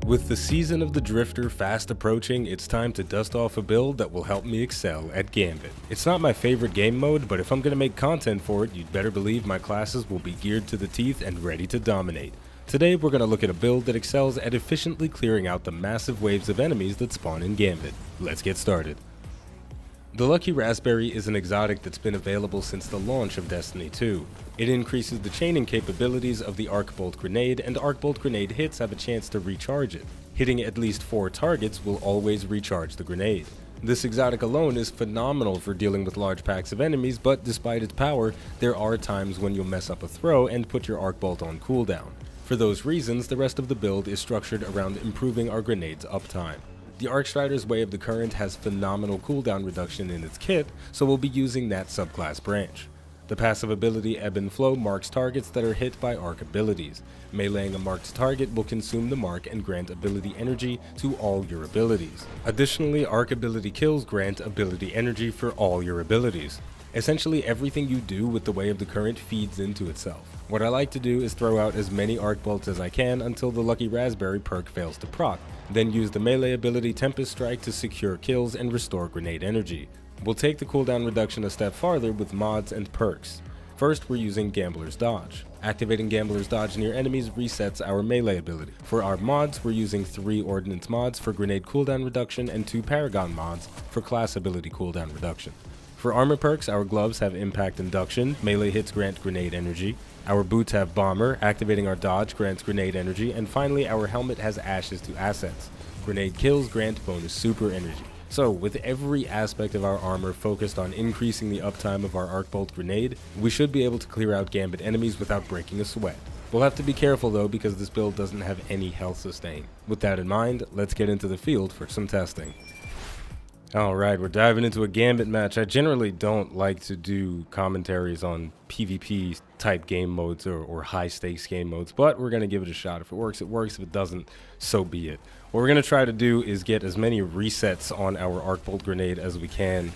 With the season of the Drifter fast approaching, it's time to dust off a build that will help me excel at Gambit. It's not my favorite game mode, but if I'm going to make content for it, you'd better believe my classes will be geared to the teeth and ready to dominate. Today we're going to look at a build that excels at efficiently clearing out the massive waves of enemies that spawn in Gambit. Let's get started. The Lucky Raspberry is an exotic that's been available since the launch of Destiny 2. It increases the chaining capabilities of the Arcbolt grenade, and Arcbolt grenade hits have a chance to recharge it. Hitting at least 4 targets will always recharge the grenade. This exotic alone is phenomenal for dealing with large packs of enemies, but despite its power, there are times when you'll mess up a throw and put your Arcbolt on cooldown. For those reasons, the rest of the build is structured around improving our grenade's uptime. The Arcstrider's Way of the Current has phenomenal cooldown reduction in its kit, so we'll be using that subclass branch. The passive ability Ebb and Flow marks targets that are hit by arc abilities. Meleeing a marked target will consume the mark and grant ability energy to all your abilities. Additionally, arc ability kills grant ability energy for all your abilities. Essentially, everything you do with the Way of the Current feeds into itself. What I like to do is throw out as many arc bolts as I can until the Lucky Raspberry perk fails to proc, then use the melee ability Tempest Strike to secure kills and restore grenade energy. We'll take the cooldown reduction a step farther with mods and perks. First, we're using Gambler's Dodge. Activating Gambler's Dodge near enemies resets our melee ability. For our mods, we're using 3 Ordnance mods for grenade cooldown reduction and 2 Paragon mods for class ability cooldown reduction. For armor perks, our gloves have impact induction, melee hits grant grenade energy. Our boots have bomber, activating our dodge grants grenade energy, and finally our helmet has ashes to assets. Grenade kills grant bonus super energy. So with every aspect of our armor focused on increasing the uptime of our Arcbolt grenade, we should be able to clear out Gambit enemies without breaking a sweat. We'll have to be careful though, because this build doesn't have any health sustain. With that in mind, let's get into the field for some testing. Alright, we're diving into a Gambit match. I generally don't like to do commentaries on PvP type game modes or high stakes game modes, but we're going to give it a shot. If it works, it works. If it doesn't, so be it. What we're going to try to do is get as many resets on our Arcbolt grenade as we can,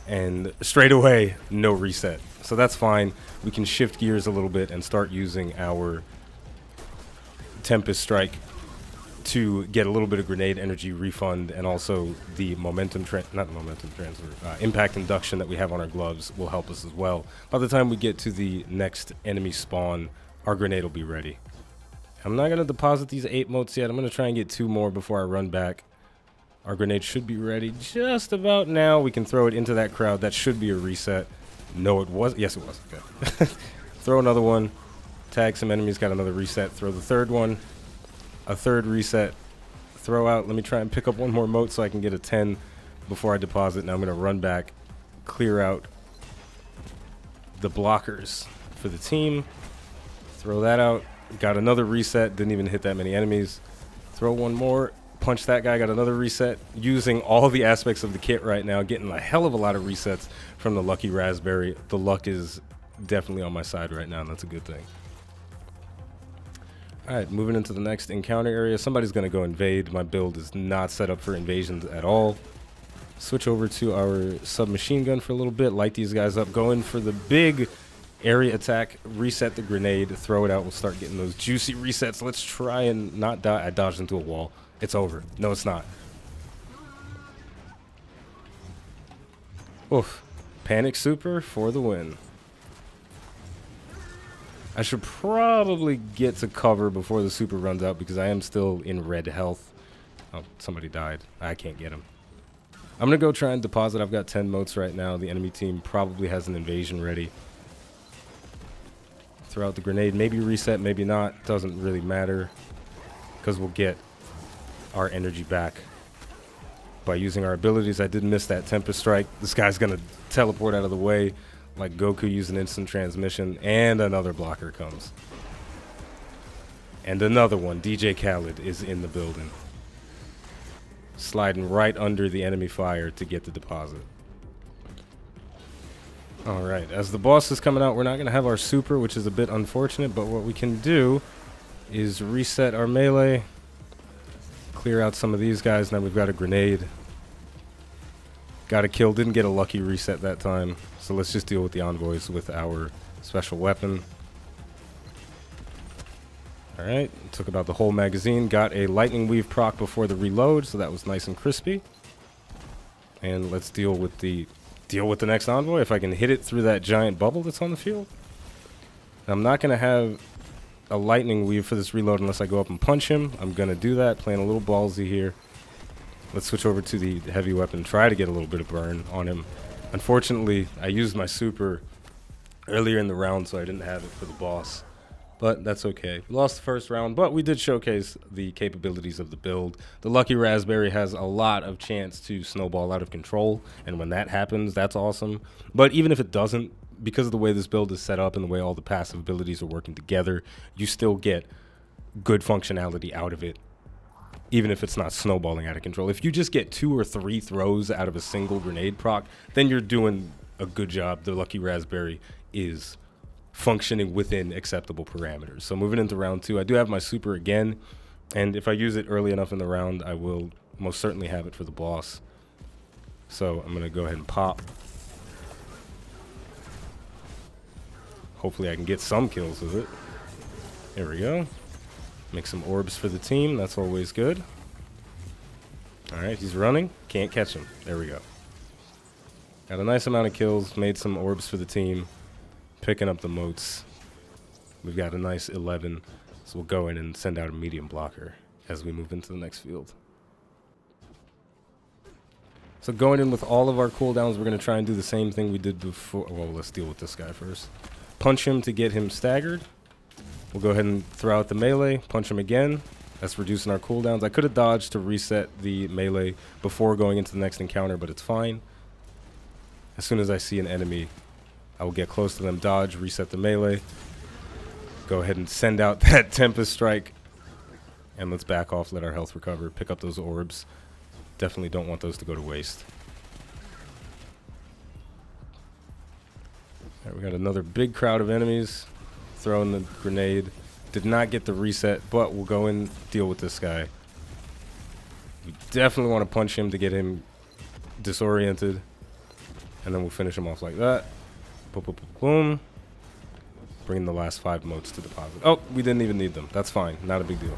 and straight away, no reset. So that's fine. We can shift gears a little bit and start using our Tempest Strike to get a little bit of grenade energy refund, and also the impact induction that we have on our gloves will help us as well. By the time we get to the next enemy spawn, our grenade will be ready. I'm not going to deposit these 8 motes yet. I'm going to try and get 2 more before I run back. Our grenade should be ready just about now. We can throw it into that crowd. That should be a reset. No, it was. Yes, it was. Okay. Throw another one. Tag some enemies. Got another reset. Throw the third one. A third reset. Throw out. Let me try and pick up 1 more mote so I can get a 10 before I deposit. Now I'm going to run back, clear out the blockers for the team. Throw that out. Got another reset. Didn't even hit that many enemies. Throw 1 more. Punch that guy. Got another reset. Using all the aspects of the kit right now. Getting a hell of a lot of resets from the Lucky Raspberry. The luck is definitely on my side right now, and that's a good thing. Alright, moving into the next encounter area. Somebody's going to go invade. My build is not set up for invasions at all. Switch over to our submachine gun for a little bit. Light these guys up. Go in for the big area attack. Reset the grenade. Throw it out. We'll start getting those juicy resets. Let's try and not die. I dodged into a wall. It's over. No, it's not. Oof. Panic Super for the win. I should probably get to cover before the super runs out, because I am still in red health. Oh, somebody died. I can't get him. I'm going to go try and deposit. I've got 10 motes right now. The enemy team probably has an invasion ready. Throw out the grenade. Maybe reset, maybe not. Doesn't really matter, because we'll get our energy back by using our abilities. I did miss that Tempest Strike. This guy's going to teleport out of the way like Goku using instant transmission, and another blocker comes. And another one. DJ Khaled is in the building. Sliding right under the enemy fire to get the deposit. Alright, as the boss is coming out, we're not going to have our super, which is a bit unfortunate, but what we can do is reset our melee, clear out some of these guys. Now we've got a grenade. Got a kill. Didn't get a lucky reset that time. So let's just deal with the envoys with our special weapon. Alright, took about the whole magazine. Got a lightning weave proc before the reload, so that was nice and crispy. And let's deal with the next envoy. If I can hit it through that giant bubble that's on the field. I'm not going to have a lightning weave for this reload unless I go up and punch him. I'm going to do that, playing a little ballsy here. Let's switch over to the heavy weapon, try to get a little bit of burn on him. Unfortunately, I used my super earlier in the round, so I didn't have it for the boss. But that's okay. We lost the first round, but we did showcase the capabilities of the build. The Lucky Raspberry has a lot of chance to snowball out of control, and when that happens, that's awesome. But even if it doesn't, because of the way this build is set up and the way all the passive abilities are working together, you still get good functionality out of it, even if it's not snowballing out of control. If you just get 2 or 3 throws out of a single grenade proc, then you're doing a good job. The Lucky Raspberry is functioning within acceptable parameters. So moving into round 2, I do have my super again, and if I use it early enough in the round, I will most certainly have it for the boss. So I'm going to go ahead and pop. Hopefully I can get some kills with it. There we go. Make some orbs for the team. That's always good. Alright, he's running. Can't catch him. There we go. Got a nice amount of kills. Made some orbs for the team. Picking up the motes. We've got a nice 11. So we'll go in and send out a medium blocker as we move into the next field. So going in with all of our cooldowns, we're going to try and do the same thing we did before. Well, let's deal with this guy first. Punch him to get him staggered. We'll go ahead and throw out the melee. Punch him again. That's reducing our cooldowns. I could have dodged to reset the melee before going into the next encounter, but it's fine. As soon as I see an enemy, I will get close to them, dodge, reset the melee. Go ahead and send out that Tempest Strike. And let's back off, let our health recover, pick up those orbs. Definitely don't want those to go to waste. All right, we got another big crowd of enemies. Throwing the grenade. Did not get the reset, but we'll go and deal with this guy. We definitely want to punch him to get him disoriented. And then we'll finish him off like that. Boom, boom, boom, boom. Bring the last 5 motes to deposit. Oh, we didn't even need them. That's fine. Not a big deal.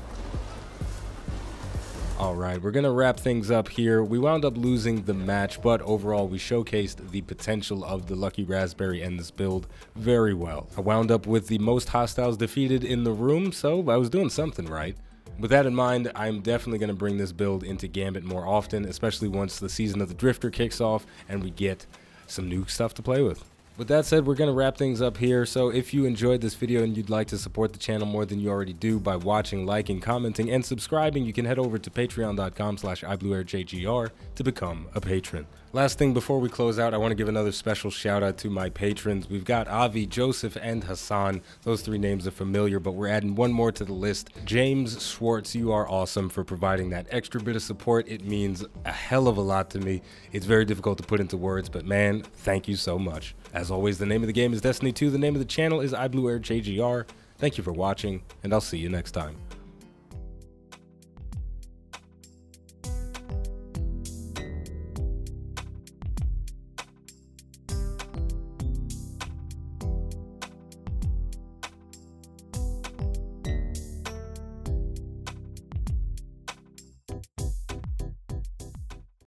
All right, we're going to wrap things up here. We wound up losing the match, but overall we showcased the potential of the Lucky Raspberry and this build very well. I wound up with the most hostiles defeated in the room, so I was doing something right. With that in mind, I'm definitely going to bring this build into Gambit more often, especially once the season of the Drifter kicks off and we get some new stuff to play with. With that said, we're going to wrap things up here. So if you enjoyed this video and you'd like to support the channel more than you already do by watching, liking, commenting, and subscribing, you can head over to patreon.com/iBluairJgR to become a patron. Last thing before we close out, I want to give another special shout out to my patrons. We've got Avi, Joseph, and Hassan. Those 3 names are familiar, but we're adding one more to the list. James Schwartz, you are awesome for providing that extra bit of support. It means a hell of a lot to me. It's very difficult to put into words, but man, thank you so much. As always, the name of the game is Destiny 2. The name of the channel is iBluairJgR. Thank you for watching, and I'll see you next time.